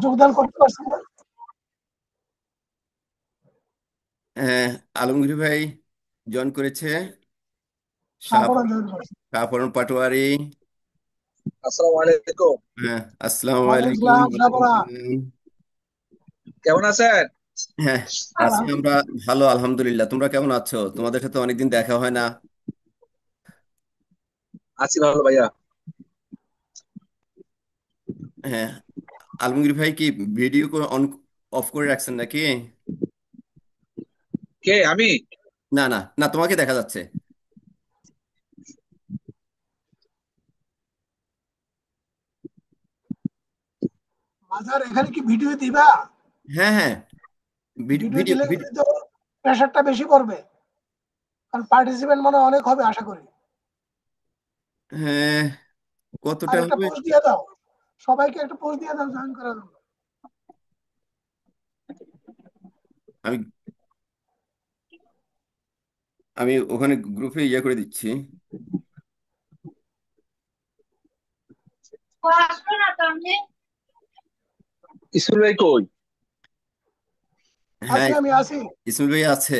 যোগদান করতে পারছেন না? হ্যাঁ, আলমগীর ভাই জয়েন করেছে। শাহপরান জয়েন করছে। শাহপরণ পাটোয়ারি। আসসালামু আলাইকুম। হ্যাঁ, আসসালামু ওয়ালাইকুম আলাইকুম। সালাম ওয়ালাইকুম শাহপরান। আসসালাম। কেমন আছেন? হ্যাঁ, আছি আমরা আলহামদুলিল্লাহ। ভালো, আলহামদুলিল্লাহ। তোমরা কেমন আছো? তোমাদের সাথে অনেকদিন দেখা হয় না। আছি ভালো ভাইয়া। হ্যাঁ, আলমগীর ভাই কি ভিডিও অন অফ করে রাখছেন নাকি? কে আমি? না না না, তোমাকে দেখা যাচ্ছে। মাজার এখানে কি ভিডিও দিবা? হ্যাঁ হ্যাঁ, ভিডিও ভিডিও ভিডিও দিলে ভিডিও। তো প্রেশারটা বেশি পড়বে। কারণ পার্টিসিপেন্ট মনে হয় অনেক হবে আশা করি। হ্যাঁ, আর কতটা একটা হবে? পোস্ট দিয়ে দাও। সবাইকে একটা পোস্ট দিয়ে দাও জয়েন করার জন্য। আমি আমি ওখানে গ্রুপে ইয়ে করে দিচ্ছি। ইসুল ভাই কই? হ্যাঁ, আছি, আমি আছি। ইসমাইল ভাই আছে।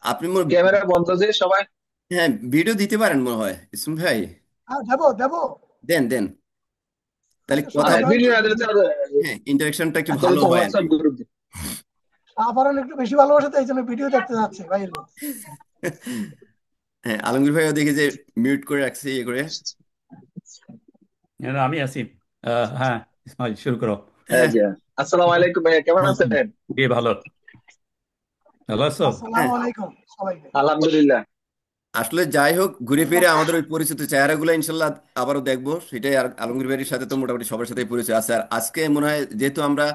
আপনি ক্যামেরা বন্ধ যে সবাই। হ্যাঁ, ভিডিও দিতে পারেন মনে হয় ইসমাইল ভাই। হ্যাঁ, দেবো। দেন দেন, তাহলে আচ্ছা, কথা। সবাই জয়েন ভিডিও না করুন। দিলে তো হ্যাঁ, ইন্টারেকশনটা একটু তাহলে ভালো তো হয় আর কি। WhatsApp group. শাহপরান একটু বেশি ভালোবাসে তো এই জন্য ভিডিও দেখতে যাচ্ছে বাইরে। হ্যাঁ, আলমগীর ভাইও দেখি যে মিউট করে রাখছে ইয়ে করে। না, আমি আছি। হ্যাঁ, ইসমাইল শুরু করো। হ্যাঁ হ্যাঁ জি। আসসালামু আলাইকুম ভাইয়া, কেমন হুম, হুম। আছেন? জি, ভালো। ভালো আছো? হ্যাঁ, আসসালামু আলাইকুম সবাইকে। আলহামদুলিল্লাহ। আসলে যাই হোক, ঘুরে ফিরে আমাদের ওই পরিচিত চেহারাগুলো ইনশাল্লাহ আবারও দেখবো, সেটাই। আর আলমগীর ভাইয়ের সাথে তো মোটামুটি সবার সাথে পরিচয় আছে। আর আজকে মনে হয় যেহেতু আমরা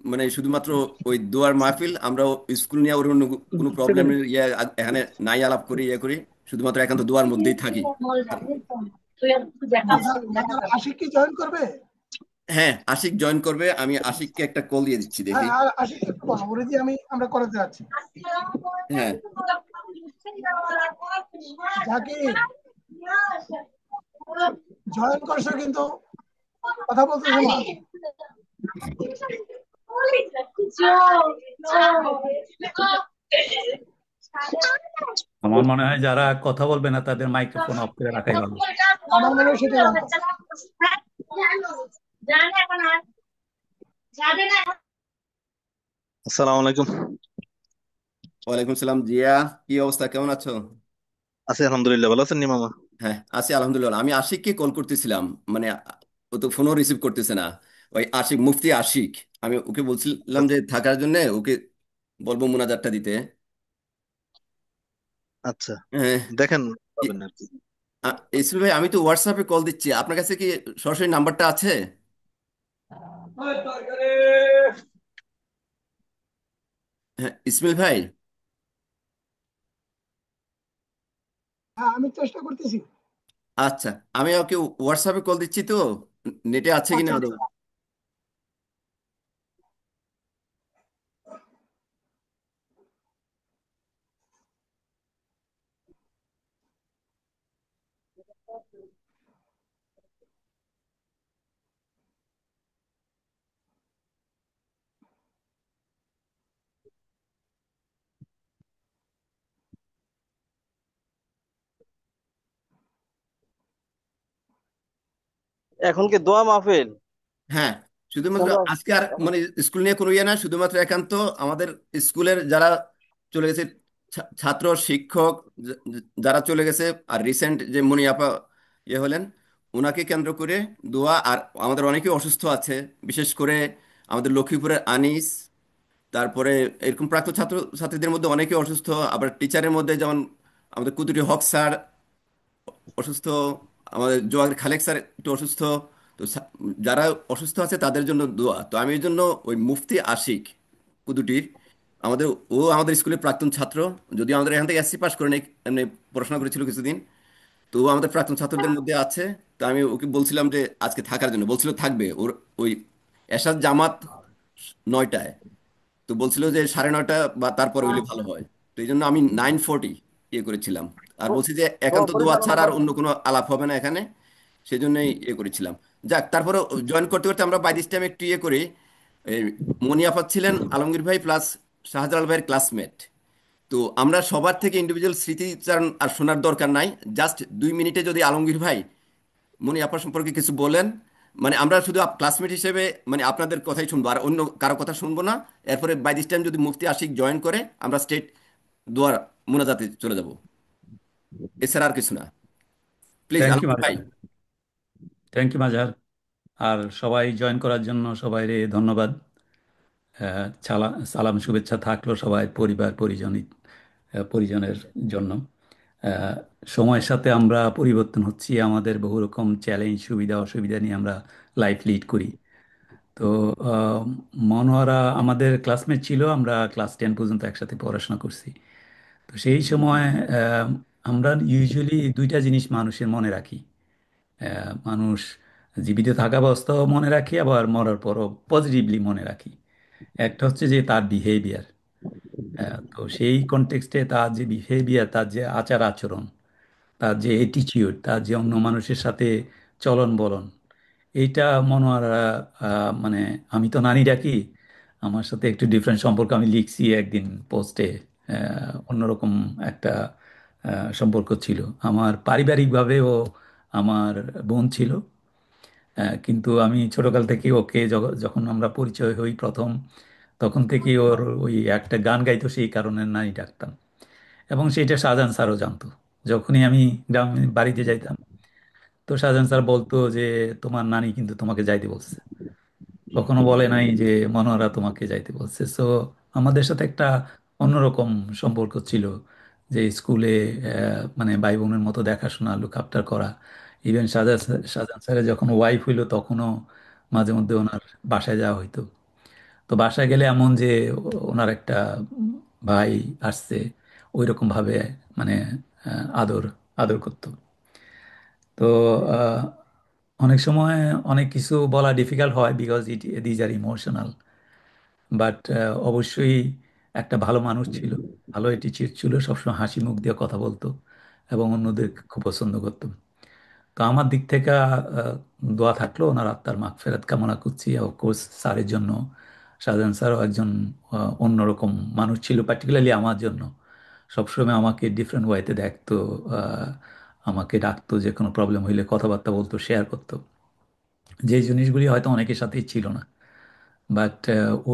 মানে শুধুমাত্র ওই দোয়ার মাহফিল, আমরা স্কুল নিয়ে ওর অন্য কোনো প্রবলেমের ইয়ে এখানে নাই আলাপ করি, ইয়ে করি, শুধুমাত্র একান্ত দোয়ার মধ্যেই থাকি। মাজার আশিক কি জয়েন করবে? হ্যাঁ, আশিক জয়েন করবে। আমি আশিককে একটা কল দিয়ে দিচ্ছি, দেখি। হ্যাঁ, আর আশিক একটু বলো, ওরে দিয়ে আমরা করাতে যাচ্ছি। হ্যাঁ জাকির জয়েন করছো কিন্তু কথা বলতেছো না। আমার মনে হয় যারা কথা বলবে না তাদের মাইক্রোফোন অফ করে রাখাই ভালো। আমার মনে হয় সেটাই ভালো। আসসালামু আলাইকুম। ওয়ালাইকুম সালাম জিয়া, কি অবস্থা, কেমন আছো? আছি আলহামদুলিল্লাহ, ভালো আছেন নি মামা? হ্যাঁ, আছি আলহামদুলিল্লাহ। আমি আশিককে কল করতেছিলাম, মানে ও তো ফোনও রিসিভ করতেছে না। ওই আশিক, মুফতি আশিক। আমি ওকে বলছিলাম যে থাকার জন্য ওকে বলবো মোনাজাতটা দিতে। আচ্ছা, হ্যাঁ। দেখেন ই- পাবেন আর কি। ইসমাইল ভাই, আমি তো হোয়াটসঅ্যাপে কল দিচ্ছি, আপনার কাছে কি সরাসরি নাম্বারটা আছে? হ্যাঁ ইসমাইল ভাই। হ্যাঁ, আমি চেষ্টা করতেছি। আচ্ছা, আমি ওকে হোয়াটসঅ্যাপে কল দিচ্ছি তো, নেটে আছে কিনা আচ্ছা আদৌ। আচ্ছা। এখন কি দোয়া মাহফিল? হ্যাঁ, শুধুমাত্র চলো। আজকে আর মানে স্কুল নিয়ে কোনো ইয়ে না, শুধুমাত্র একান্ত আমাদের স্কুলের যারা চলে গেছে, ছাত্র শিক্ষক যারা চলে গেছে, আর রিসেন্ট যে মুনিয়াপা ইয়ে হলেন, ওনাকে কেন্দ্র করে দোয়া। আর আমাদের অনেকেই অসুস্থ আছে, বিশেষ করে আমাদের লক্ষ্মীপুরের আনিস, তারপরে এরকম প্রাক্তন ছাত্র ছাত্রীদের মধ্যে অনেকে অসুস্থ। আবার টিচারের মধ্যে যেমন আমাদের কুতুরি হক স্যার অসুস্থ, আমাদের জোয়ার খালেক স্যার একটু অসুস্থ। তো যারা অসুস্থ আছে তাদের জন্য দোয়া। তো আমি এই জন্য ওই মুফতি আশিক কুদুটির, আমাদের ও আমাদের স্কুলের প্রাক্তন ছাত্র, যদিও আমাদের এখান থেকে এসসি পাস করে নেই, এমনি পড়াশোনা করেছিল কিছুদিন। তো ও আমাদের প্রাক্তন ছাত্রদের মধ্যে আছে। তো আমি ওকে বলছিলাম যে আজকে থাকার জন্য, বলছিল থাকবে। ওর ওই এশার জামাত 9টায়, তো বলছিল যে 9:30 বা তারপর হইলে ভালো হয়। তো এই জন্য আমি 9:40 ইয়ে করেছিলাম। আর বলছি যে দোয়া একান্ত দোয়া পরিচালনা ছাড়া আর করবেন। অন্য কোনো আলাপ হবে না এখানে, সেই জন্যই ইয়ে করেছিলাম। যাক, তারপরে জয়েন করতে করতে আমরা বাই দিস টাইম একটু ইয়ে করি। এই মনি আপা ছিলেন আলমগীর ভাই প্লাস শাহজালাল ভাইয়ের ক্লাসমেট। তো আমরা সবার থেকে ইন্ডিভিজুয়াল স্মৃতিচারণ আর শোনার দরকার নাই। জাস্ট 2 মিনিটে যদি আলমগীর ভাই মনি আপা সম্পর্কে কিছু বলেন, মানে আমরা শুধু ক্লাসমেট হিসেবে মানে আপনাদের কথাই শুনবো, আর অন্য কারো কথা শুনবো না। এরপরে বাই দিস টাইম যদি মুফতি আশিক জয়েন করে আমরা স্টেট দোয়ার মোনাজাতে চলে যাব, এছাড়া আর কিছু না। প্লিজ থ্যাংক ইউ আলমগীর ভাই। মাজার, থ্যাংক ইউ মাজার। আর সবাই জয়েন করার জন্য সবাইরে ধন্যবাদ। সালাম শুভেচ্ছা থাকলো সবাই পরিবার পরিজনের জন্য। আহ, সময়ের সাথে আমরা পরিবর্তন হচ্ছি, আমাদের বহু রকম চ্যালেঞ্জ সুবিধা অসুবিধা নিয়ে আমরা লাইফ লিড করি। তো আহ, মনোয়ারা আমাদের ক্লাসমেট ছিল, আমরা ক্লাস 10 পর্যন্ত একসাথে পড়াশোনা করছি। তো সেই সময় আমরা ইউজুয়ালি দুইটা জিনিস মানুষের মনে রাখি। মানুষ জীবিত থাকা অবস্থাও মনে রাখি, আবার মরার পরও পজিটিভলি মনে রাখি। একটা হচ্ছে যে তার বিহেভিয়ার। তো সেই কনটেক্সটে তার যে বিহেভিয়ার, তার যে আচার আচরণ, তার যে এটিচিউড, তার যে অন্য মানুষের সাথে চলন বলন, এইটা মনোয়ারা মানে আমি তো নানি ডাকি, আমার সাথে একটু ডিফারেন্ট সম্পর্ক আমি লিখছি একদিন পোস্টে। অন্যরকম একটা সম্পর্ক ছিল। আমার পারিবারিকভাবেও আমার বোন ছিল। কিন্তু আমি ছোটকাল থেকে ওকে যখন আমরা পরিচয় হই প্রথম, তখন থেকে ওর ওই একটা গান গাইতো, সেই কারণে নানি ডাকতাম। এবং সেটা শাহজাহান স্যারও জানতো। যখনই আমি গ্রামে বাড়িতে যাইতাম, তো শাহজাহান স্যার বলতো যে তোমার নানি কিন্তু তোমাকে যাইতে বলছে, কখনো বলে নাই যে মনোয়ারা তোমাকে যাইতে বলছে। সো আমাদের সাথে একটা অন্যরকম সম্পর্ক ছিল, যে স্কুলে মানে ভাই বোনের মতো দেখাশোনা, লুক আফটার করা। ইভেন শাহজাহান স্যারের যখন ওয়াইফ হইলো, তখনও মাঝে মধ্যে ওনার বাসায় যাওয়া হইতো। তো বাসায় গেলে এমন যে ওনার একটা ভাই আসছে, ওই রকম ভাবে মানে আদর আদর করতো। তো আহ, অনেক সময় অনেক কিছু বলা ডিফিকাল্ট হয়, because these are emotional. But অবশ্যই একটা ভালো মানুষ ছিল, ভালো অ্যাটিচিউড ছিল, সবসময় হাসি মুখ দিয়ে কথা বলতো এবং অন্যদের খুব পছন্দ করতো। তো আমার দিক থেকে দোয়া থাকলো, ওনার আত্মার মাগফিরাত কামনা করছি। অফকোর্স স্যারের জন্য। শাহজাহান স্যারও একজন অন্যরকম মানুষ ছিল, পার্টিকুলারলি আমার জন্য। সবসময় আমাকে ডিফারেন্ট ওয়েতে দেখতো, আহ, আমাকে ডাকতো, যে কোনো প্রবলেম হইলে কথাবার্তা বলতো, শেয়ার করতো, যে জিনিসগুলি হয়তো অনেকের সাথেই ছিল না। বাট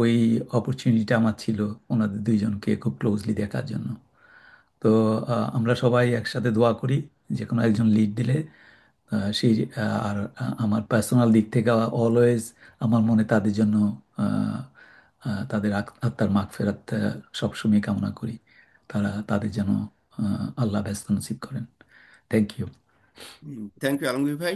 ওই অপরচুনিটিটা আমার ছিল ওনাদের দুইজনকে খুব ক্লোজলি দেখার জন্য। তো আমরা সবাই একসাথে দোয়া করি, যে কোনো একজন লিড দিলে সেই আর আমার পার্সোনাল দিক থেকে অলওয়েজ আমার মনে তাদের জন্য আহ, তাদের আত্মার মাগফিরাত সবসময় কামনা করি। তাদের যেন আল্লাহ ব্যস্ত নসিব করেন। Thank you. Thank you Alamgir ভাই।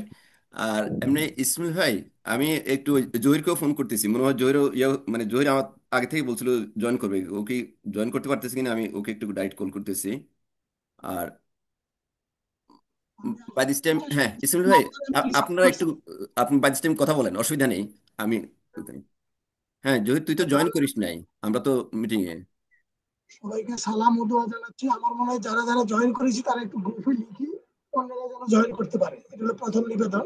আর এমনি ইসমাইল ভাই, আমি একটু জহিরকেও ফোন করতেছি, মনে হয় জহিরও মানে জহির আমার আগে থেকে বলছিল জয়েন করবে, ওকে জয়েন করতে পারতেছি কিনা আমি ওকে একটু ডাইরেক্ট কল করতেছি। আর বাই দিস টাইম, হ্যাঁ ইসমাইল ভাই, আপনারা একটু আপনি বাই দিস টাইম কথা বলেন, অসুবিধা নেই। আমি, হ্যাঁ জহির তুই তো জয়েন করিস নাই, আমরা তো মিটিং এ। সবাইকে সালাম ও দোয়া জানাচ্ছি। আমার মনে হয় যারা যারা জয়েন করেছি তারা একটু গ্রুপে লিখি, অন্যরা যেন জয়েন করতে পারে, এটা হলো প্রথম নিবেদন।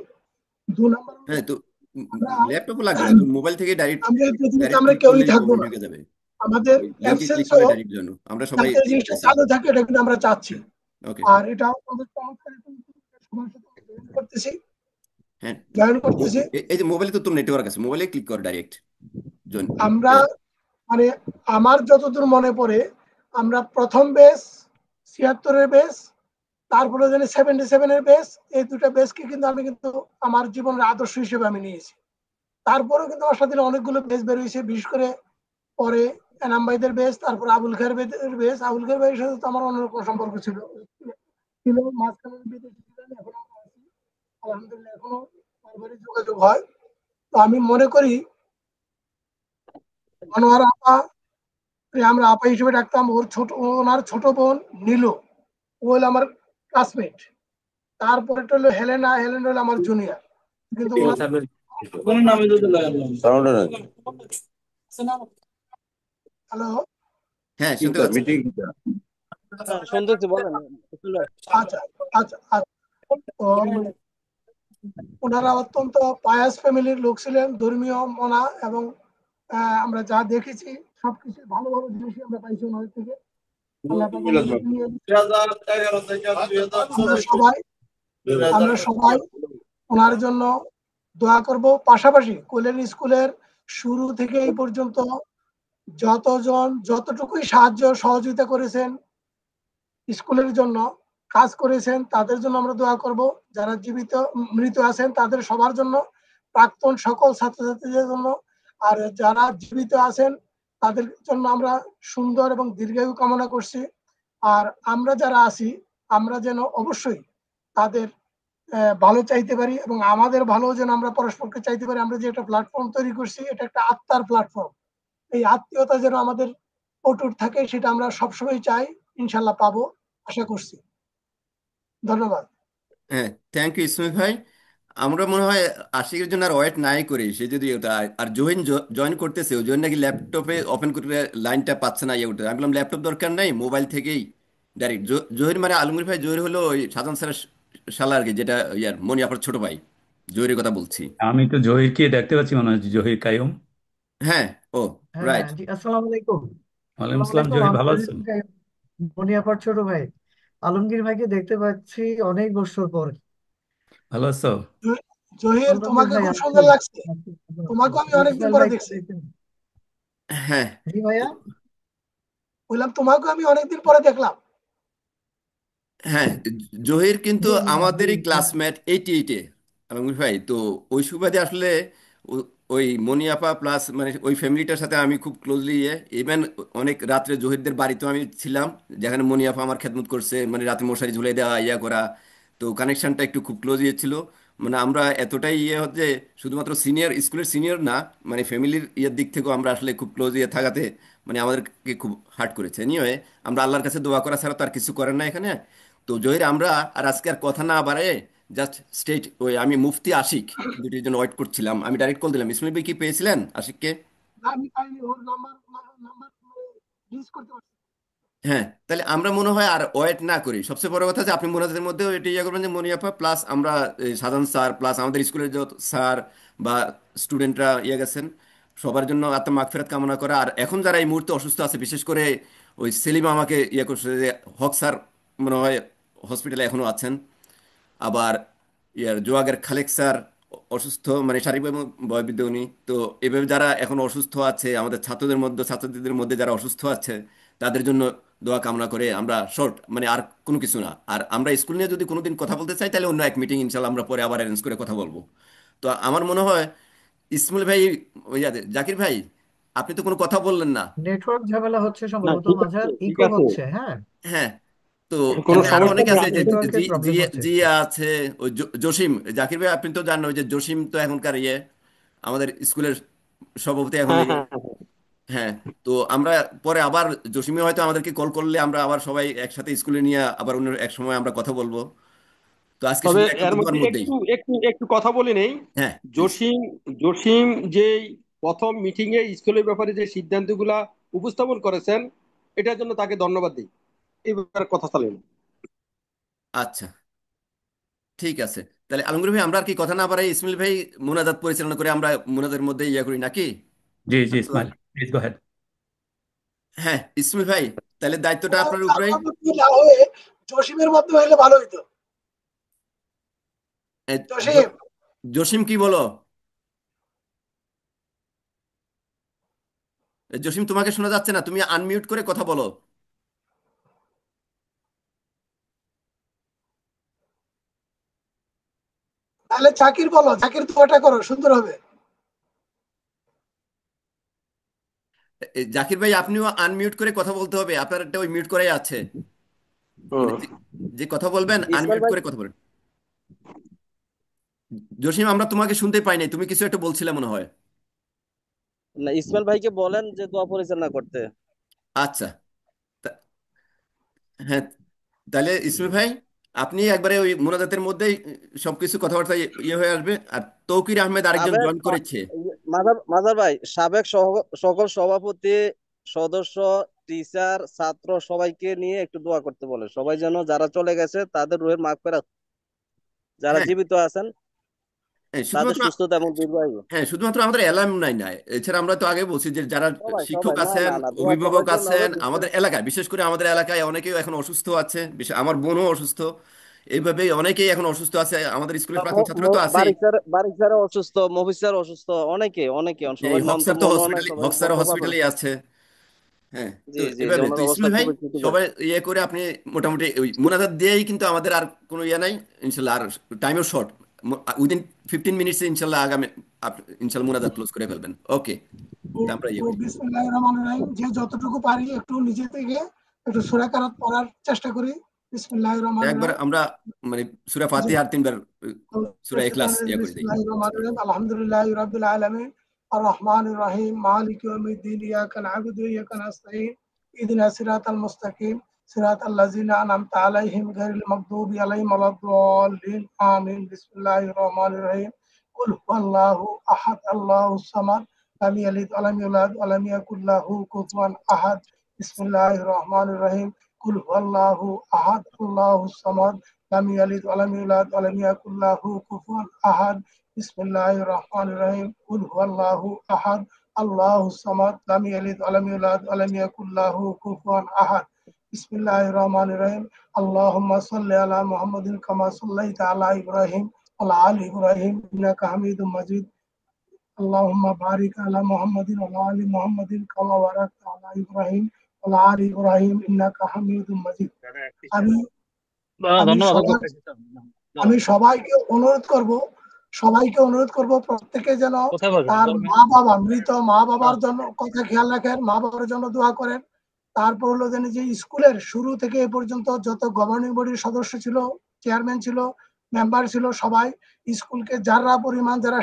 2 নম্বর হলো হ্যাঁ, তো আমরা ল্যাপটপও লাগবে না, তো মোবাইল থেকে ডাইরেক্ট আমরা এই পৃথিবীতে ডাইরেক্ট আমরা ক্লিক কেউই করলেই থাকবো না, ঢুকে যাবে। আমাদের ওই লিঙ্কে ক্লিক অ্যাবসেন্স করে ও ডাইরেক্ট জয়েন, আমরা সবাই যাতে এই জিনিসটা আছি। চালু থাকে, এটা কিন্তু আমরা চাচ্ছি। ওকে। আর এটা আমাদের চমৎকার একটা উদ্যোগ, সবার সাথে জয়েন করতেছি হ্যাঁ, জয়েন করতেছি এই যে মোবাইলে তো তোর নেটওয়ার্ক আছে, মোবাইলে ক্লিক কর ডাইরেক্ট জয়েন। আমরা। মানে আমার যতদূর মনে পড়ে, আমরা প্রথম বেস 76-এর বেস, তারপরে জানি 77-এর বেস, এই দুটা বেসকে কিন্তু আমি কিন্তু আমার জীবনের আদর্শ হিসেবে আমি নিয়েছি। তারপরেও কিন্তু আমার সাথে অনেকগুলো বেস বের হয়েছে, বিশেষ করে পরে এনাম ভাইদের বেস, তারপর আবুল খায়ের বেস। আবুল খায়ের ভাইয়ের সাথে তো আমার অন্যরকম সম্পর্ক ছিল, মাঝখানে বিদেশে ছিলেন, এখন আমরা আছি আলহামদুলিল্লাহ, এখনো বারবারই যোগাযোগ হয়। তো আমি মনে করি মনোয়ার আপা, আমরা আপা হিসেবে ডাকতাম, ওনার ছোট বোন নীলু, ও হলো আমার ক্লাসমেট। তারপরে হলো হেলেনা, হেলেনা হলো আমার জুনিয়র। কিন্তু হ্যালো, হ্যাঁ শুনতে পাচ্ছি। শুনতেছি, বলেন। আচ্ছা আচ্ছা আচ্ছা। তো ওনারা অত্যন্ত পায়াস ফ্যামিলির লোক ছিলেন, ধর্মীয় মনা, এবং আমরা যা দেখেছি সবকিছু ভালো ভালো জিনিসই আমরা পাইছি ওনাদের থেকে। আল্লাহ পাক ওনাদেরকে নিয়ে আমরা সবাই আমরা সবাই ওনার জন্য দোয়া করব। পাশাপাশি কোলেন স্কুলের শুরু থেকে এই পর্যন্ত যতটুকুই সাহায্য সহযোগিতা করেছেন, স্কুলের জন্য কাজ করেছেন, তাদের জন্য আমরা দোয়া করব। যারা জীবিত মৃত আছেন তাদের সবার জন্য, প্রাক্তন সকল ছাত্রছাত্রীদের জন্য, আর যারা জীবিত আছেন তাদের জন্য আমরা সুন্দর এবং দীর্ঘায়ু কামনা করছি। আর আমরা যারা আছি আমরা যেন অবশ্যই তাদের ভালো চাইতে পারি, এবং আমাদের ভালো যেন আমরা পরস্পরকে চাইতে পারি। আমরা যে একটা প্ল্যাটফর্ম তৈরি করছি, এটা একটা আত্মার প্ল্যাটফর্ম। এই আত্মীয়তা যেন আমাদের অটুট থাকে, সেটা আমরা সবসময় চাই, ইনশাল্লাহ পাবো, আশা করছি। ধন্যবাদ। হ্যাঁ, থ্যাংক ইউ ইসমাইল ভাই। আমরা মনে হয় আশিকের জন্য আর ওয়েট নাই করি, সে যদি ওটা আর জহিন জয়েন করতেছে, ওই জন্য নাকি ল্যাপটপে ওপেন করে লাইনটা পাচ্ছে না, ইয়ে ওটা আমি বললাম ল্যাপটপ দরকার নাই, মোবাইল থেকেই ডাইরেক্ট। জহির মানে আলমগীর ভাই, জহির হলো ওই সাধারণ স্যারের শালা আর কি, যেটা ইয়ার মনি আপার ছোট ভাই, জহিরের কথা বলছি। আমি তো জহিরকে দেখতে পাচ্ছি, মনে হচ্ছে জহির কাইয়ুম। হ্যাঁ, ও হ্যাঁ রাইট। জি, আসসালামু আলাইকুম। ওয়ালাইকুম আসসালামু আসসালাম, আলাইকুম। জহির আমি ভালো আছেন? জহির ভাই, মনিয়াপার ছোট ভাই। আলমগীর ভাইকে দেখতে পাচ্ছি অনেক বছর পর। ভালো আছো? জহির, আলমগীর তোমাকে ভাই খুব আছি। সুন্দর লাগছে। আছি, ভালো আছি। তোমাকে আমি অনেকদিন ইসমাইল পরে ভাইকে দেখছি। দেখতে। হ্যাঁ, জি ভাইয়া। বললাম তোমাকে আমি অনেকদিন পরে দেখলাম। হ্যাঁ, জহির কিন্তু জি ভাইয়া, জি আমাদেরই হ্যাঁ। ক্লাসমেট 88-এ আলমগীর ভাই। তো ওই সুবাদে আসলে ওই মনিয়াপা প্লাস মানে ওই ফ্যামিলিটার সাথে আমি খুব ক্লোজলি ইভেন অনেক রাত্রে জহিরদের বাড়িতেও আমি ছিলাম, যেখানে মনিয়াপা আমার খেদমত করছে, মানে রাতে মশারি ঝুলে দেওয়া ইয়া করা। তো কানেকশনটা একটু খুব ক্লোজ ছিল। মানে আমরা এতটাই হচ্ছে, শুধুমাত্র সিনিয়র, স্কুলের সিনিয়র না, মানে ফ্যামিলির ইয়ের দিক থেকেও আমরা আসলে খুব ক্লোজ থাকাতে মানে আমাদেরকে খুব হার্ট করেছে। নিয়ে আমরা আল্লাহর কাছে দোয়া করা ছাড়া তো আর কিছু করেন না এখানে। তো জহির, আমরা আর আজকে আর কথা না বাড়ায় জাস্ট স্টেট ওই আমি মুফতি আশিক দুটির জন্য ওয়েট করছিলাম, আমি ডাইরেক্ট কল দিলাম। ইসমাইল ভাই কি পেয়েছিলেন আশিককে? আমি পাইনি ওর নাম্বার, রিচ করতে পারছি। হ্যাঁ, তাহলে আমরা মনে হয় আর ওয়েট না করি। সবচেয়ে বড় কথা যে আপনি মোনাজাতের মধ্যে এটা ইয়ে করবেন যে মনিয়াপা প্লাস আমরা সাধারণ স্যার প্লাস আমাদের স্কুলের যত স্যার বা স্টুডেন্টরা ইয়ে গেছেন, সবার জন্য আত্মা মাগফিরাত কামনা করা। আর এখন যারা এই মুহূর্তে অসুস্থ আছে, বিশেষ করে ওই সেলিম আমাকে ইয়ে করছে যে হক স্যার মনে হয় হসপিটালে এখনো আছেন। আবার ইয়ার জোয়াগের খালেক স্যার অসুস্থ, মানে শারীরিক বয়বৃদ্ধ উনি। তো এভাবে যারা এখন অসুস্থ আছে আমাদের ছাত্রদের মধ্যে, ছাত্রছাত্রীদের মধ্যে যারা অসুস্থ আছে, তাদের জন্য দোয়া কামনা করে আমরা শর্ট, মানে আর কোনো কিছু না। আর আমরা স্কুল নিয়ে যদি কোনোদিন কথা বলতে চাই, তাহলে অন্য এক মিটিং ইনশাল্লাহ আমরা পরে আবার অ্যারেঞ্জ করে কথা বলবো। তো আমার মনে হয় ইসমাইল ভাই, ওই জাকির ভাই, আপনি তো কোনো কথা বললেন না। নেটওয়ার্ক ঝামেলা হচ্ছে না, সম্ভবত, ঠিক মাঝে আছে, ঠিক ইকো আছে। হচ্ছে। হ্যাঁ, হ্যাঁ, তো কোনো এখানে আরো সমস্যা অনেকে নেই, আছে, আমি যে নেটওয়ার্কের জি প্রবলেম হচ্ছে। জিয়া আছে, ওই জসিম। জাকির ভাই আপনি তো জানেন, ওই যে জসিম তো এখনকার আমাদের স্কুলের সভাপতি এখন হ্যাঁ, হ্যাঁ, হ্যাঁ। হ্যাঁ। তো আমরা পরে আবার জসিমে হয়তো আমাদেরকে কল করলে আমরা আবার সবাই একসাথে স্কুলে নিয়ে আবার অন্য এক সময় আমরা কথা বলবো। তো আজকে তবে শুধু একান্ত এর দোয়ার মধ্যে মধ্যেই। একটু একটু একটু কথা বলে নেই। হ্যাঁ, প্লিজ। জসিম জসিম যে প্রথম মিটিং এ স্কুলের ব্যাপারে যে সিদ্ধান্তগুলা উপস্থাপন করেছেন, এটার জন্য তাকে ধন্যবাদ দিই। এই ব্যাপারে কথা চালেন। আচ্ছা, ঠিক আছে। তাহলে আলমগীর ভাই, আমরা আর কি কথা না বাড়াই, ইসমাইল ভাই মোনাজাত পরিচালনা করে আমরা মোনাজাতের মধ্যে ইয়ে করি নাকি? জি জি, আমি তো ইসমাইল প্লিজ গো হেড। হ্যাঁ, ইসমাইল ভাই, তাহলে দায়িত্বটা আপনার উপরেই। না হয়ে জসিমের মাধ্যমে হলে ভালো হইতো। এ, জসিম, জসিম কি বলো? জসিম, তোমাকে শোনা যাচ্ছে না, তুমি আনমিউট করে কথা বলো। তাহলে জাকির বলো, জাকির দোয়াটা করো, সুন্দর হবে। জাকির ভাই, আপনিও আনমিউট করে কথা বলতে হবে, আপনার একটা ওই মিউট করাই আছে। মানে হুম। যে যে কথা বলবেন ইসমাইল আনমিউট ভাই, করে কথা বলেন। জসিম, আমরা তোমাকে শুনতে পাই নাই, তুমি কিছু একটা বলছিলে মনে হয়। না, ইসমাইল ভাইকে বলেন যে দোয়া পরিচালনা করতে। আচ্ছা, তা- হ্যাঁ, তাহলে ইসমাইল ভাই, আপনি একবারে ওই মোনাজাতের মধ্যেই সবকিছু কথাবার্তা হয়ে আসবে। আর তৌকির আহমেদ আরেকজন সাবেক জয়েন করেছে। মাজার মাজার ভাই, সাবেক সকল সভাপতি, সদস্য, টিচার, ছাত্র সবাইকে নিয়ে একটু দোয়া করতে বলে, সবাই যেন যারা চলে গেছে তাদের রুহের মাগফিরাত, যারা হ্যাঁ, জীবিত আছেন হ্যাঁ, তাদের শুধুমাত্র সুস্থতা এবং দীর্ঘায়ু। হ্যাঁ শুধুমাত্র আমাদের অ্যালামনাই নাই, এছাড়া আমরা তো আগে বলছি যে যারা সবাই শিক্ষক সবাই না আছেন, না না, দোয়া অভিভাবক সবার জন্য হবে, আছেন, বিশেষ আমাদের এলাকায়, বিশেষ করে আমাদের এলাকায় অনেকেই এখন অসুস্থ আছে, বিশেষ আমার বোনও অসুস্থ, এইভাবেই অনেকেই এখন অসুস্থ আছে, আমাদের স্কুলের প্রাক্তন ছাত্র তো আছেই। বারিক স্যার অসুস্থ, মফিজ স্যার অসুস্থ, অনেকে অনেকে এই সবার নাম তো হকসার তো মনেও নাই, হসপিটালে, সবাই হকসার বলতে পারবো না। হসপিটালে আছে। হ্যাঁ, তো জি জি জি, এভাবে তো ওনার অবস্থা ইসমাইল ভাই খুবই ক্রিটিক্যাল। সবাই ইয়ে করে আপনি মোটামুটি ওই মোনাজাত দিয়েই কিন্তু আমাদের আর কোনো ইয়ে নাই ইনশাল্লাহ, আর টাইমও শর্ট, উইদিন 15 মিনিটসে ইনশাল্লাহ আগামী ইনশাল্লাহ মোনাজাত ক্লোজ করে ফেলবেন। ওকে, তো তা আমরা ইয়ে তো করি। বিসমিল্লাহির রহমানির রহিম, যে যতটুকু পারি একটু নিজে থেকে একটু সূরা কারাত পড়ার চেষ্টা করি। বিসমিল্লাহির রহমানির একবার রহিম। আমরা মানে সূরা জি। ফাতিহা আর 3 বার সূরা ইখলাস ইয়ে করে দিই। বিসমিল্লাহির রহমানির রহিম, আলহামদুলিল্লাহি রাব্বিল আলামিন, আর রহমানির রহিম, মালিক ইয়াউমিদ্দিন, ইয়াকা না'বুদু ওয়া ইয়াকা নাস্তাঈন, ইহদিনাস সিরাতাল মুস্তাকিম, সিরাতাল লাযিনা আন'আমতা আলাইহিম গায়রিল মাগদুবি আলাইহিম ওয়ালাদ-দাল্লিন, আমিন। বিসমিল্লাহির রহমানির রহিম, কুল হুয়াল্লাহু আহাদ, আল্লাহুস সামাদ, লাম ইয়ালিদ ওয়া লাম ইউলাদ ওয়া লাম ইয়াকুল লাহু কুফুয়ান আহাদ। বিসমিল্লাহির রহমানির রহিম, কুল হুয়াল্লাহু আহাদ, আল্লাহুস সামাদ, লাম ইয়ালিদ ওয়া লাম ইউলাদ ওয়া লাম ইয়াকুল লাহু কুফুয়ান আহাদ। বিসমিল্লাহির রহমানির রহিম, কুল হুয়াল্লাহু আহাদ, আল্লাহুস সামাদ, লাম ইয়ালিদ ওয়া লাম ইউলাদ ওয়া লাম ইয়াকুল লাহু কুফুয়ান আহাদ। বিসমিল্লাহির রহমানির রহিম, আল্লাহুম্মা সাল্লি আলা মুহাম্মাদিন কামা সাল্লাইতা আলা ইব্রাহিম ওয়া আলা আলি ইব্রাহিম ইন্নাকা হামিদুম মাজিদ। আল্লাহুম্মা বারিক আলা মুহাম্মাদিন ওয়া আলা আলি মুহাম্মাদিন কামা বারাকতা আলা ইব্রাহিম ওয়া আলা আলি ইব্রাহিম ইন্নাকা হামিদুম মাজিদ। আমি আমি সবাই আমি সবাইকে অনুরোধ করব প্রত্যেকে যেন তার মা বাবা, মৃত মা বাবার জন্য কথা খেয়াল রাখেন, মা বাবার জন্য দোয়া করেন। তারপর হলো যেন যে স্কুলের শুরু থেকে এ পর্যন্ত যত গভর্নিং বডির সদস্য ছিল, চেয়ারম্যান ছিল, মেম্বার ছিল, সবাই স্কুলকে যারা পরিমাণ যারা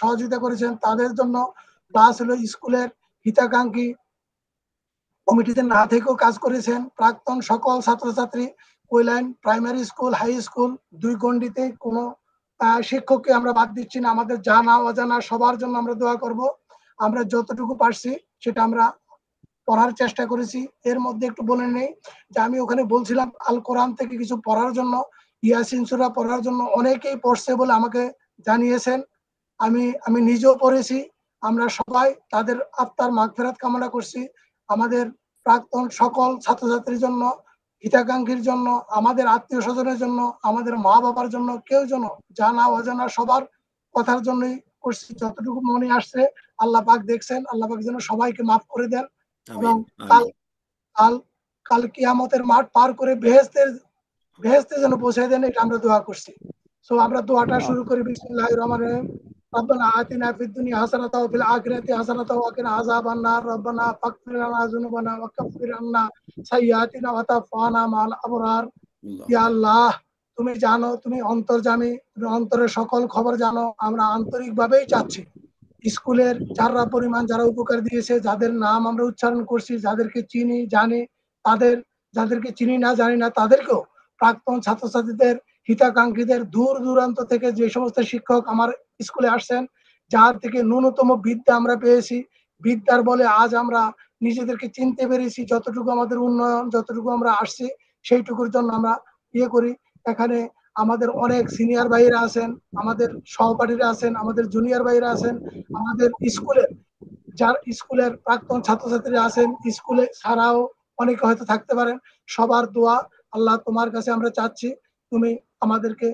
সহযোগিতা করেছেন তাদের জন্য, প্লাস হলো স্কুলের হিতাকাঙ্ক্ষী কমিটিতে না থেকেও কাজ করেছেন প্রাক্তন সকল ছাত্রছাত্রী, কৈলাইন প্রাইমারি স্কুল, হাই স্কুল, দুই গণ্ডিতে কোনো শিক্ষককে আমরা বাদ দিচ্ছি না। আমাদের জানা অজানা সবার জন্য আমরা দোয়া করব। আমরা যতটুকু পারছি সেটা আমরা পড়ার চেষ্টা করেছি। এর মধ্যে একটু বলে নেই যে আমি ওখানে বলছিলাম আল কোরআন থেকে কিছু পড়ার জন্য, ইয়াসিন সূরা পড়ার জন্য অনেকেই পড়ছে বলে আমাকে জানিয়েছেন। আমি নিজেও পড়েছি। আমরা সবাই তাদের আত্মার মাগফিরাত কামনা করছি। আমাদের প্রাক্তন সকল ছাত্রছাত্রীর জন্য, হিতাকাঙ্ক্ষীর জন্য, আমাদের আত্মীয় স্বজনের জন্য, আমাদের মা বাবার জন্য, কেউ যেন জানা অজানা সবার কথার জন্যই করছি। যতটুকু মনে আসছে আল্লাহ পাক দেখছেন, আল্লাহ পাক যেন সবাইকে মাফ করে দেন এবং আমিন কাল আমিন। কাল কাল কিয়ামতের মাঠ পার করে বেহেশতে যেন পৌঁছে দেন, এটা আমরা দোয়া করছি। সো আমরা দোয়াটা শুরু করি। বিসমিল্লাহির রহমানির রহিম। ربنا آتنا في الدنيا حسنة وفي الآخرة حسنة وقنا عذاب النار ربنا فاغفر لنا ذنوبنا وكفر عنا سيئاتنا وتوفنا مع الأبرار। ইয়া আল্লাহ, তুমি জানো, তুমি অন্তর্যামী, তুমি অন্তরের সকল খবর জানো। আমরা আন্তরিকভাবেই চাচ্ছি স্কুলের যারা পরিমাণ যারা উপকার দিয়েছে, যাদের নাম আমরা উচ্চারণ করছি, যাদেরকে চিনি জানি, তাদের যাদেরকে চিনি না জানি না তাদেরকেও, প্রাক্তন ছাত্রছাত্রীদের, হিতাকাঙ্ক্ষীদের, দূর দূরান্ত থেকে যে সমস্ত শিক্ষক আমার স্কুলে আসছেন, যার থেকে ন্যূনতম বিদ্যা আমরা পেয়েছি, বিদ্যার বলে আজ আমরা নিজেদেরকে চিনতে পেরেছি, যতটুকু আমাদের উন্নয়ন, যতটুকু আমরা আসছি সেইটুকুর জন্য আমরা ইয়ে করি। এখানে আমাদের অনেক সিনিয়র ভাইরা আছেন, আমাদের সহপাঠীরা আছেন, আমাদের জুনিয়র ভাইরা আছেন, আমাদের স্কুলের প্রাক্তন ছাত্রছাত্রীরা আছেন, স্কুলে ছাড়াও অনেকে হয়তো থাকতে পারেন। সবার দোয়া আল্লাহ তোমার কাছে আমরা চাচ্ছি, তুমি আমাদেরকে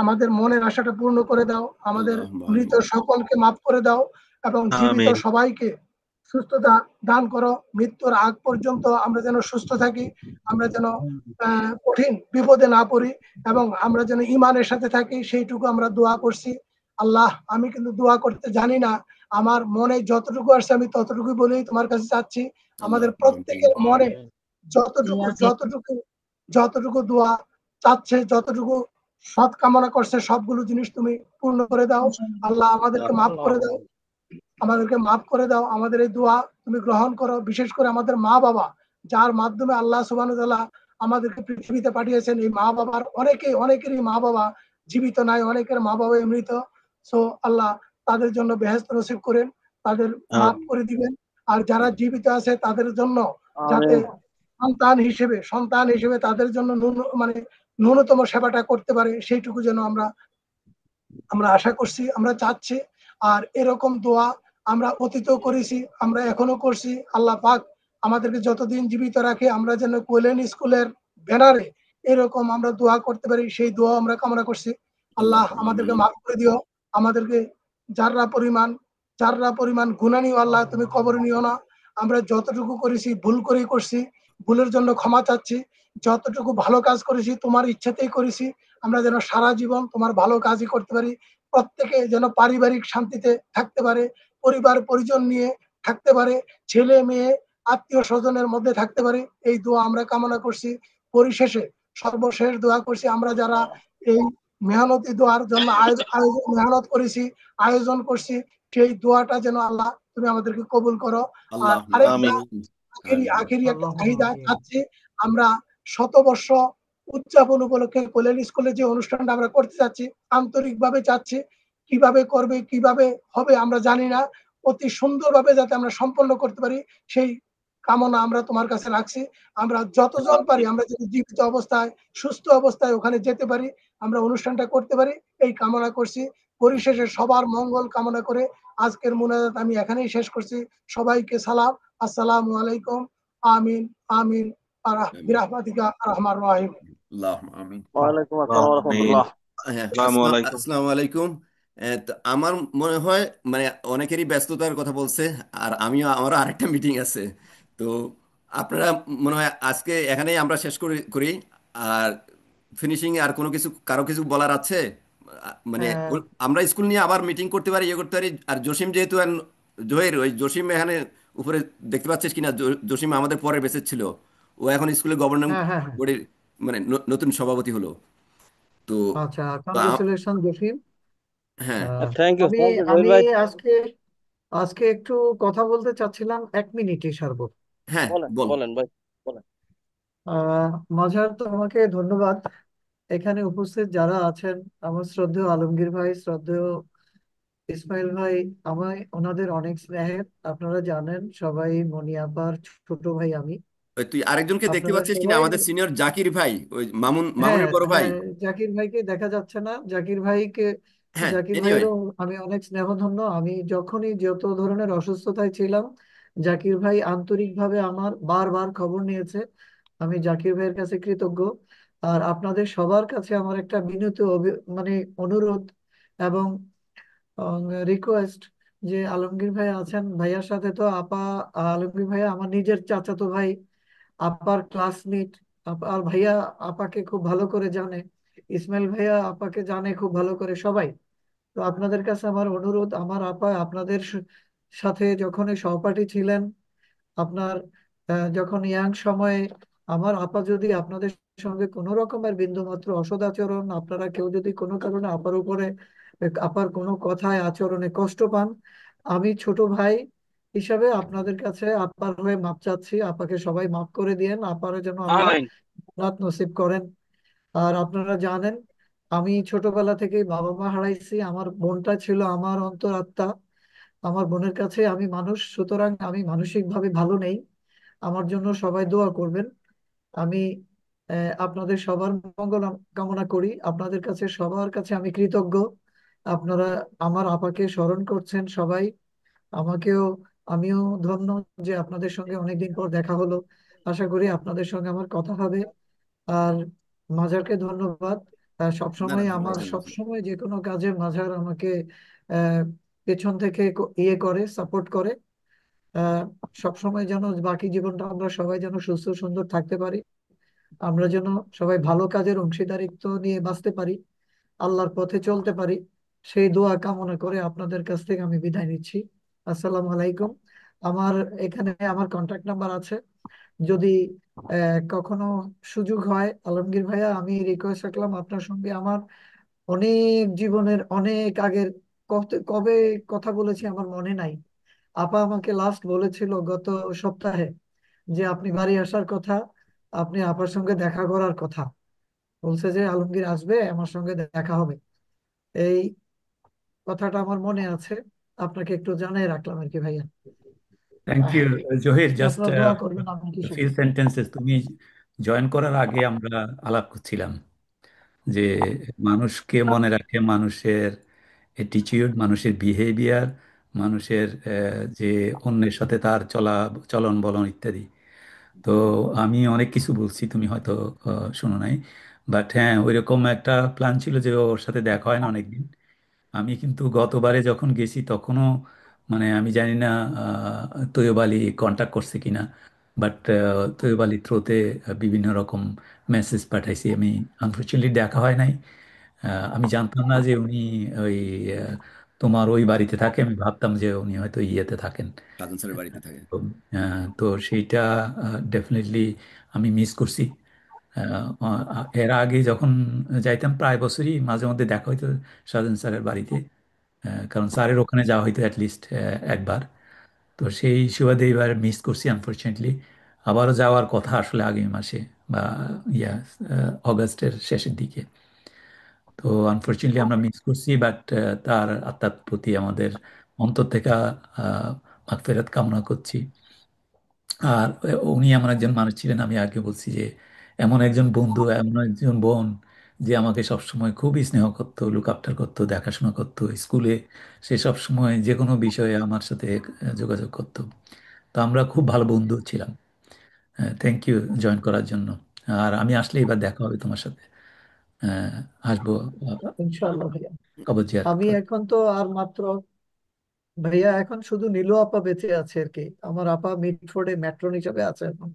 আমাদের মনের আশাটা পূর্ণ করে দাও, আমাদের মৃত সকলকে মাফ করে দাও এবং জীবিত আমিন। সবাইকে সুস্থতা দান করো। মৃত্যুর আগ পর্যন্ত আমরা যেন সুস্থ থাকি, আমরা যেন কঠিন বিপদে না পড়ি এবং আমরা যেন ইমানের সাথে থাকি, সেইটুকু আমরা দোয়া করছি। আল্লাহ, আমি কিন্তু দোয়া করতে জানি না, আমার মনে যতটুকু আসছে আমি ততটুকুই বলেই তোমার কাছে চাচ্ছি। আমাদের প্রত্যেকের মনে যতটুকু যতটুকু যতটুকু দোয়া চাচ্ছে, যতটুকু সৎ কামনা করছে, সবগুলো জিনিস তুমি পূর্ণ করে দাও। আল্লাহ, আমাদেরকে মাফ করে দাও, আমাদেরকে মাফ করে দাও। আমাদের এই দোয়া তুমি গ্রহণ করো। বিশেষ করে আমাদের মা বাবা, যার মাধ্যমে আল্লাহ সুবহানাহু ওয়া তাআলা আমাদেরকে পৃথিবীতে পাঠিয়েছেন, এই মা বাবার অনেকেরই মা বাবা জীবিত নাই, অনেকের মা বাবা মৃত। সো আল্লাহ তাদের জন্য বেহেশত নসিব করেন, তাদের মাফ করে দিবেন। আর যারা জীবিত আছে তাদের জন্য যাতে সন্তান হিসেবে তাদের জন্য ন্যূনতম সেবাটা করতে পারে, সেইটুকু যেন আমরা আমরা আশা করছি, আমরা চাচ্ছি। আর এরকম দোয়া আমরা অতীতেও করেছি, আমরা এখনো করছি। আল্লাহ পাক আমাদেরকে যতদিন জীবিত রাখে আমরা যেন কোয়েলেন স্কুলের ব্যানারে এরকম আমরা দোয়া করতে পারি, সেই দোয়া আমরা কামনা করছি। আল্লাহ আল্লাহুম্মা আমাদেরকে আমিন। মাফ করে দিও, আমাদেরকে যাররা পরিমাণ গুনাহ নিও আল্লাহ, তুমি কবর নিও না। আমরা যতটুকু করেছি ভুল করেই করছি, ভুলের জন্য ক্ষমা চাচ্ছি। যতটুকু ভালো কাজ করেছি তোমার ইচ্ছাতেই করেছি, আমরা যেন সারা জীবন তোমার ভালো কাজই করতে পারি। প্রত্যেকে যেন পারিবারিক শান্তিতে থাকতে পারে, পরিবার পরিজন নিয়ে থাকতে পারে, ছেলে মেয়ে আত্মীয় স্বজনের মধ্যে থাকতে পারে, এই দোয়া আমরা কামনা করছি। পরিশেষে সর্বশেষ দোয়া করছি, আমরা যারা এই মেহনতি দোয়ার জন্য মেহনত করেছি, আয়োজন করছি, সেই দোয়াটা যেন আল্লাহ তুমি আমাদেরকে কবুল করো। আর আল্লাহুম্মা আরেকটা আমিন। আমিন। আখেরি আমিন। আখেরি একটা আল্লাহুম্মা চাহিদা আমিন। চাচ্ছি, আমরা শতবর্ষ উদযাপন উপলক্ষে কোলেন স্কুলে যে অনুষ্ঠানটা আমরা করতে চাচ্ছি, আন্তরিকভাবে চাচ্ছি। কিভাবে করবে, কিভাবে হবে আমরা জানি না, অতি সুন্দরভাবে যাতে আমরা সম্পন্ন করতে পারি সেই কামনা আমরা তোমার কাছে রাখছি। আমরা যতজন পারি আমরা যদি জীবিত অবস্থায় সুস্থ অবস্থায় ওখানে যেতে পারি, আমরা অনুষ্ঠানটা করতে পারি, এই কামনা করছি। পরিশেষে সবার মঙ্গল কামনা করে আজকের মুনাজাত আমি এখানেই শেষ করছি। সবাইকে সালাম, আসসালামু আলাইকুম। আমিন আমিন। আমিন। বিরহমাতিকা আরহামার রাহিম। আল্লাহুম্মা আমিন। ওয়ালাইকুম আসসালাম ওয়া আমিন। রাহমাতুল্লাহ। হ্যাঁ, আসসালামু আলাইকুম। আসসালামু আলাইকুম। তো আমার মনে হয় মানে অনেকেরই ব্যস্ততার কথা বলছে, আর আমারও আরেকটা মিটিং আছে। তো আপনারা মনে হয় আজকে এখানেই আমরা শেষ করি। আর ফিনিশিং আর কোনো কিছু কারো কিছু বলার আছে? মানে আহ, আমরা স্কুল নিয়ে আবার মিটিং করতে পারি, ইয়ে করতে পারি। আর জসিম যেহেতু জহির, ওই জসিম এখানে উপরে দেখতে পাচ্ছিস কিনা, জসিম আমাদের পরের বেঁচে ছিল। ও এখন স্কুলে গভর্নিং হ্যাঁ হ্যাঁ হ্যাঁ। বডির মানে নতুন সভাপতি হলো। তো আচ্ছা, তো আ- কংগ্রেচুলেশন জসিম। হ্যাঁ, আহ, থ্যাংক ইউ, আমি থ্যাংক ইউ জহির আমি ভাই। আজকে আজকে একটু কথা বলতে চাচ্ছিলাম, 1 মিনিটই সারবো। হ্যাঁ, বলেন বল। বলেন ভাই, বলেন। আহ মাঝার, তোমাকে ধন্যবাদ। এখানে উপস্থিত যারা আছেন, আমার শ্রদ্ধেয় আলমগীর ভাই, শ্রদ্ধেয় ইসমাইল ভাই, আমায় ওনাদের অনেক স্নেহের। আপনারা জানেন সবাই মনি আপার ছোট ভাই আমি। ওই তুই আরেকজনকে দেখতে আপনারা পাচ্ছিস কিনা, সবাই, আমাদের সিনিয়র জাকির ভাই, ওই হ্যাঁ মামুনের বড় ভাই। হ্যাঁ, জাকির ভাইকে দেখা যাচ্ছে না। জাকির ভাইকে, হ্যাঁ, জাকির এনিওয়ে। ভাইয়েরও আমি অনেক স্নেহধন্য। আমি যখনই যত ধরনের অসুস্থতায় ছিলাম, জাকির ভাই আন্তরিকভাবে আমার বারবার খবর নিয়েছে। আমি জাকির ভাইয়ের কাছে কৃতজ্ঞ। আর আপনাদের সবার কাছে আমার একটা বিনীত মানে অনুরোধ এবং রিকোয়েস্ট, যে আলমগীর ভাই আছেন, ভাইয়ার সাথে তো আপা, আলমগীর ভাইয়া আমার নিজের চাচাতো ভাই, আপার ক্লাসমেট। আর ভাইয়া আপাকে খুব ভালো করে জানে, ইসমাইল ভাইয়া আপাকে জানে খুব ভালো করে সবাই। তো আপনাদের কাছে আমার অনুরোধ, আমার আপা আপনাদের সাথে যখন সহপাঠী ছিলেন, আপনার যখন ইয়াং সময়ে, আমার আপা যদি আপনাদের সঙ্গে কোনো রকমের বিন্দুমাত্র অসদাচরণ, আপনারা কেউ যদি কোনো কারণে আপার উপরে, আপার কোনো কথায় আচরণে কষ্ট পান, আমি ছোট ভাই হিসাবে আপনাদের কাছে আপার হয়ে মাপ চাচ্ছি। আপাকে সবাই মাফ করে দিয়েন, আপারে যেন আল্লাহ আমিন। রাত নসিব করেন। আর আপনারা জানেন, আমি ছোটবেলা থেকেই বাবা মা হারাইছি। আমার বোনটা ছিল আমার অন্তরাত্মা। আমার বোনের কাছে আমি মানুষ, সুতরাং আমি মানসিক ভাবে ভালো নেই। আমার জন্য সবাই দোয়া করবেন। আমি আপনাদের সবার মঙ্গল কামনা করি। আপনাদের কাছে, সবার কাছে আমি কৃতজ্ঞ। আপনারা আমার আপাকে স্মরণ করছেন সবাই, আমাকেও, আমিও ধন্য যে আপনাদের সঙ্গে অনেকদিন পর দেখা হলো। আশা করি আপনাদের সঙ্গে আমার কথা হবে। আর মাজারকে ধন্যবাদ। না, না, সবসময় আমার, ধন্যবাদ জানাচ্ছি। সবসময় যে কোনো কাজে মাজার আমাকে আহ, পেছন থেকে ইয়ে করে, সাপোর্ট করে। আহ, সবসময় যেন বাকি জীবনটা আমরা সবাই যেন সুস্থ সুন্দর থাকতে পারি, আমরা যেন সবাই ভালো কাজের অংশীদারিত্ব নিয়ে বাঁচতে পারি, আল্লাহর পথে চলতে পারি, সেই দোয়া কামনা করে আপনাদের কাছ থেকে আমি বিদায় নিচ্ছি। আসসালামু আলাইকুম। আমার এখানে আমার কন্ট্যাক্ট নাম্বার আছে। যদি কখনো সুযোগ হয়, আলমগীর ভাইয়া, আমি রিকোয়েস্ট রাখলাম, আপনার সঙ্গে আমার অনেক জীবনের অনেক আগের, কবে কথা বলেছি আমার মনে নাই। আপা আমাকে লাস্ট বলেছিল গত সপ্তাহে যে আপনি বাড়ি আসার কথা, আপনি আপার সঙ্গে দেখা করার কথা। বলছে যে আলমগীর আসবে, আমার সঙ্গে দেখা হবে। এই কথাটা আমার মনে আছে, আপনাকে একটু জানিয়ে রাখলাম আর কি ভাইয়া। Thank ah, you Zahir. Just আপনারা দোয়া করবেন আমাকে ফিউ সাথে। সেন্টেন্সেস, তুমি জয়েন করার আগে আমরা আলাপ করছিলাম। যে মানুষকে মনে রাখে, মানুষের অ্যাটিটিউড, মানুষের বিহেভিয়ার, মানুষের যে অন্যের সাথে তার চলন বলন ইত্যাদি। তো আমি অনেক কিছু বলছি, তুমি হয়তো শোনো নাই। বাট হ্যাঁ, ওইরকম একটা প্ল্যান ছিল যে ওর সাথে দেখা হয় না অনেকদিন। আমি কিন্তু গতবারে যখন গেছি তখনও মানে আমি জানি না তৈয়ব আলী কন্ট্যাক্ট করছে কিনা, বাট তৈয়ব আলী থ্রোতে বিভিন্ন রকম মেসেজ পাঠাইছি আমি। আনফর্চুনেটলি দেখা হয় নাই। আমি জানতাম না যে উনি ওই আহ, তোমার ওই বাড়িতে থাকে। আমি ভাবতাম যে উনি হয়তো ইয়েতে থাকেন। সাজান স্যারের বাড়িতে থাকে। তো তো সেইটা ডেফিনেটলি আমি মিস করছি। এর আগে যখন যাইতাম প্রায় বছরই মাঝে মধ্যে দেখা হইতো শাহজাহান স্যারের বাড়িতে। কারণ স্যারের ওখানে যাওয়া হয়তো অ্যাটলিস্ট একবার। তো সেই সুবাদে এবার মিস করছি আনফরচুনেটলি। আবারও যাওয়ার কথা আসলে আগামী মাসে বা ইয়া অগাস্টের শেষের দিকে। তো আনফরচুনেটলি আমরা মিস করছি, বাট তার আত্মার প্রতি আমাদের অন্তর থেকে মাগফিরাত কামনা করছি। আর উনি এমন একজন মানুষ ছিলেন, আমি আগে বলছি যে এমন একজন বন্ধু, এমন একজন বোন যে আমাকে সবসময় খুবই স্নেহ করতো, লুক আফটার করতো, দেখাশোনা করতো স্কুলে। সে সব সময় যে কোনো বিষয়ে আমার সাথে যোগাযোগ করতো। তো আমরা খুব ভালো বন্ধু ছিলাম। থ্যাংক ইউ জয়েন করার জন্য। আর আমি আসলে এবার দেখা হবে তোমার সাথে। আহ, আসবো ইনশাআল্লাহ ভাইয়া। কবর জিয়ারত আমি করতে। এখন তো আর মাত্র, ভাইয়া এখন শুধু নীলু আপা বেঁচে আছে আর কি। আমার আপা মিডফোর্ডে ম্যাট্রন হিসেবে আছে এখন।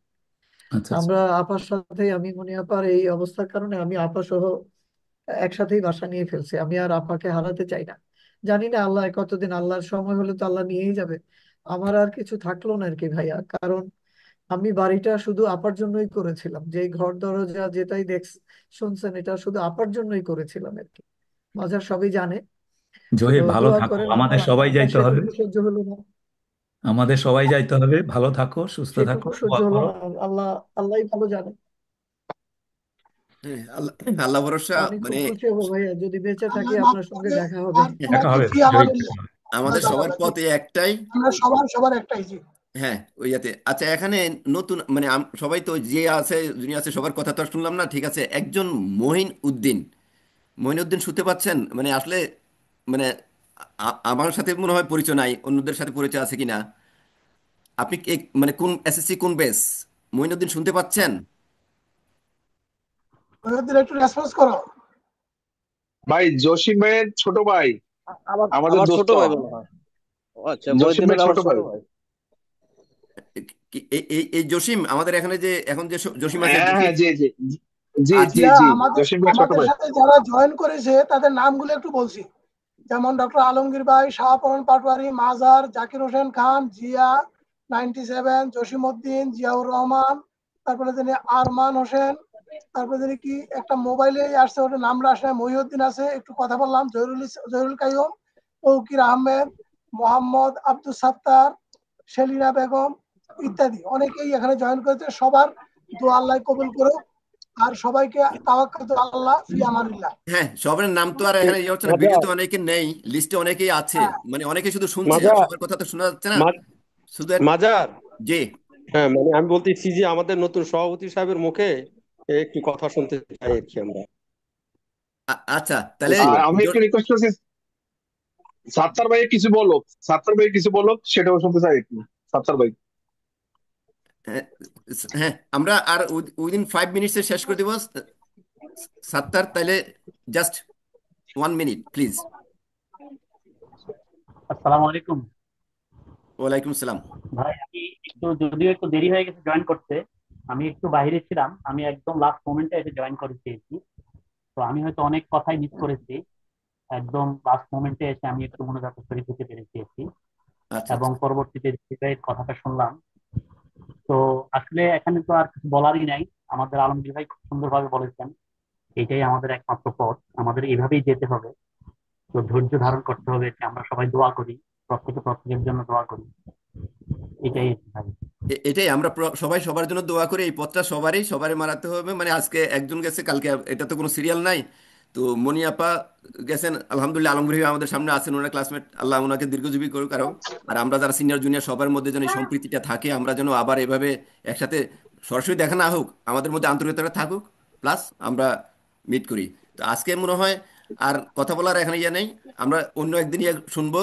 আচ্ছা আচ্ছা। আমরা আপার সাথে, আমি মনি আপার এই অবস্থার কারণে আমি আপা সহ একসাথেই বাসা নিয়ে ফেলছি। আমি আর আপাকে হারাতে চাই না। জানি না আল্লাহ কতদিন, আল্লাহর সময় হলে তো আল্লাহ নিয়েই যাবে। আমার আর কিছু থাকলো না আর কি ভাইয়া। কারণ আমি বাড়িটা শুধু আপার জন্যই করেছিলাম, যে ঘর দরজা যেটাই শুনছেন, এটা শুধু আপার জন্যই করেছিলাম আর কি। মাঝার সবই জানে। তো জহির ভালো দোয়া থাকো, করেন আমাদের আমার সবাই আপার যাইতে হবে। সেটুকু সহ্য হলো না। আমাদের সবাই যাইতে হবে। ভালো থাকো, সুস্থ থাকো, সেটুকু সহ্য দোয়া হলো করো। না। আল্লাহ, আল্লাহই ভালো জানে। হ্যাঁ, আল্লাহ আল্লাহ ভরসা আমি খুব মানে খুশি হবো ভাইয়া যদি বেঁচে থাকি, আল্লাহ মাফ আপনার সঙ্গে করবে। দেখা হবে। আর দেখা তোমাকে হবে, ফি জহির আমানিল্লাহ। দেখা হবে। আমাদের সবার পথে একটাই। আমরা সবার সবার একটাই জি। হ্যাঁ, ওই ইয়াতে আচ্ছা, এখানে নতুন মানে সবাই তো যে আছে যিনি আছে সবার কথা তো আর শুনলাম না, ঠিক আছে। একজন মহিন উদ্দিন শুনতে পাচ্ছেন? মানে আসলে মানে আমার সাথে মনে হয় পরিচয় নাই, অন্যদের সাথে পরিচয় আছে কিনা। আপনি মানে কোন এসএসসি কোন বেস? মহিন উদ্দিন শুনতে পাচ্ছেন? ওদের একটু রেসপন্স করো। ভাই জসিম ভাইয়ের ছোট ভাই, আমার আমাদের আমার ছোট দোস্ত। ভাই মনে হয়। ও আচ্ছা, জসিম মহিউদ্দিন ভাই হলো ছোট আমার ছোট ভাই। ভাই। এই জসিম আমাদের এখানে যে এখন যে জসিম আছে, হ্যাঁ জসিম। হ্যাঁ, জি জি জি জি আচ্ছা, ইয়া জি। আমাদের জসিম ভাই ছোট আমাদের ভাই। সাথে যারা জয়েন করেছে তাদের নামগুলো একটু বলছি। যেমন ডক্টর আলমগীর ভাই, শাহপরণ পাটোয়ারি, মাজার, জাকির হোসেন খান, জিয়া 97, জসিম উদ্দিন, জিয়াউর রহমান, তারপরে যিনি আরমান হোসেন, তারপরে যিনি কি একটা মোবাইলে আসছে ওটা নামটা আসে, মহিউদ্দিন আছে, একটু কথা বললাম, জহিরুল কাইয়ুম, তৌকির আহমেদ, মোহাম্মদ আব্দুল সাত্তার, সেলিনা বেগম ইত্যাদি অনেকেই এখানে জয়েন করেছে। সবার দোয়া আল্লাহ কবুল করুক। আর সবাইকে তাওয়াক্কালতু আল্লাহ ফি আমানিল্লাহ। হ্যাঁ, সবার নাম তো আর এখানে ইয়ে হচ্ছে না, মাজার, ভিডিওতে অনেকে নেই, লিস্টে অনেকেই আছে। হ্যাঁ, মানে অনেকে শুধু শুনছে আর মাজার, সবার কথা তো শোনা যাচ্ছে না। মা- শুধু মাজার। জি। হ্যাঁ, মানে আমি বলতেছি যে আমাদের নতুন সভাপতি সাহেবের মুখে একটু কথা শুনতে চাই আর কি আমরা আচ্ছা, তাহলে আর স্কুলে। আমি একটু রিকোয়েস্ট করছি, সাত্তার ভাই কিছু বলো, সাত্তার ভাই কিছু বলো, সেটাও শুনতে চাই একটু। সাত্তার ভাই। হ্যাঁ, হ্যাঁ, আমরা আর উইদিন 5 মিনিটসে শেষ করে দিব। সাত্তার, তাহলে জাস্ট 1 মিনিট প্লিজ। আসসালামু আলাইকুম। ওয়ালাইকুম আসসালাম। ভাই আমি একটু, যদিও একটু দেরি হয়ে গেছে জয়েন করতে, আমি একটু বাইরে ছিলাম, আমি একদম লাস্ট মোমেন্টে এসে জয়েন করেছি আর কি। তো আমি হয়তো অনেক কথাই মিস করেছি, একদম লাস্ট মোমেন্টে এসে আমি একটু মনোযোগ করে দিতে পেরেছি আর কি। আচ্ছা এবং আচ্ছা। পরবর্তীতে দিদিভাইয়ের কথাটা শুনলাম। তো আসলে এখানে তো আর কিছু বলারই নাই, আমাদের আলমগীর ভাই খুব সুন্দরভাবে বলেছেন। এটাই আমাদের একমাত্র পথ, আমাদের এইভাবেই যেতে হবে। তো ধৈর্য ধারণ করতে হবে, যে আমরা সবাই দোয়া করি, প্রত্যেকের জন্য দোয়া করি। এটাই ভাই। এটাই আমরা সবাই সবার জন্য দোয়া করি। এই পথটা সবারই মারাতে হবে। মানে আজকে একজন গেছে, কালকে এটা তো কোনো সিরিয়াল নাই। তো মনিয়াপা গেছেন, আলহামদুলিল্লাহ। আলমগীর ভাই আমাদের সামনে আছেন, ওনার ক্লাসমেট, আল্লাহ ওনাকে দীর্ঘজীবী করুক আরো। আর আমরা যারা সিনিয়র জুনিয়র সবার মধ্যে যেন এই সম্প্রীতিটা থাকে, আমরা যেন আবার এভাবে একসাথে, সরাসরি দেখা না হোক, আমাদের মধ্যে আন্তরিকতা থাকুক, প্লাস আমরা মিট করি। তো আজকে মনে হয় আর কথা বলার এখানে ইয়ে নেই, আমরা অন্য একদিন ইয়ে শুনবো।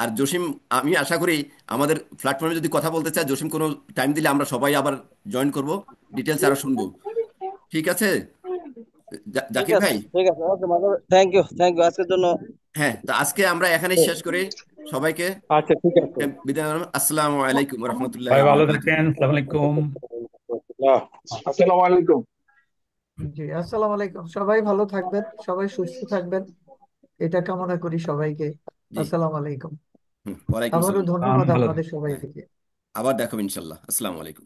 আর জসিম, আমি আশা করি আমাদের প্ল্যাটফর্মে যদি কথা বলতে চায়, জসিম কোনো টাইম দিলে আমরা সবাই আবার জয়েন করব, ডিটেলস আরো শুনবো। ঠিক আছে ঠিক জাকির আছে, ভাই? ঠিক আছে, ওকে মাধব, থ্যাংক ইউ আজকের জন্য। হ্যাঁ, তো আজকে আমরা এখানেই শেষ করি। সবাইকে আচ্ছা, ঠিক আছে। বিদায় জানালাম। আসসালামু আলাইকুম রহমতুল্লাহি সবাই ভালো বারাকাতুহু। থাকেন, আসসালামু আলাইকুম। আসসালামু আলাইকুম। জি, আসসালামু আলাইকুম। সবাই ভালো থাকবেন, সবাই সুস্থ থাকবেন, এটা কামনা করি সবাইকে। জি, আসসালামু আলাইকুম। ওয়ালাইকুম আবারও সালাম। ধন্যবাদ ভালো আপনাদের থাকেন। সবাইকে। আবার দেখো ইনশাল্লাহ। আসসালামু আলাইকুম।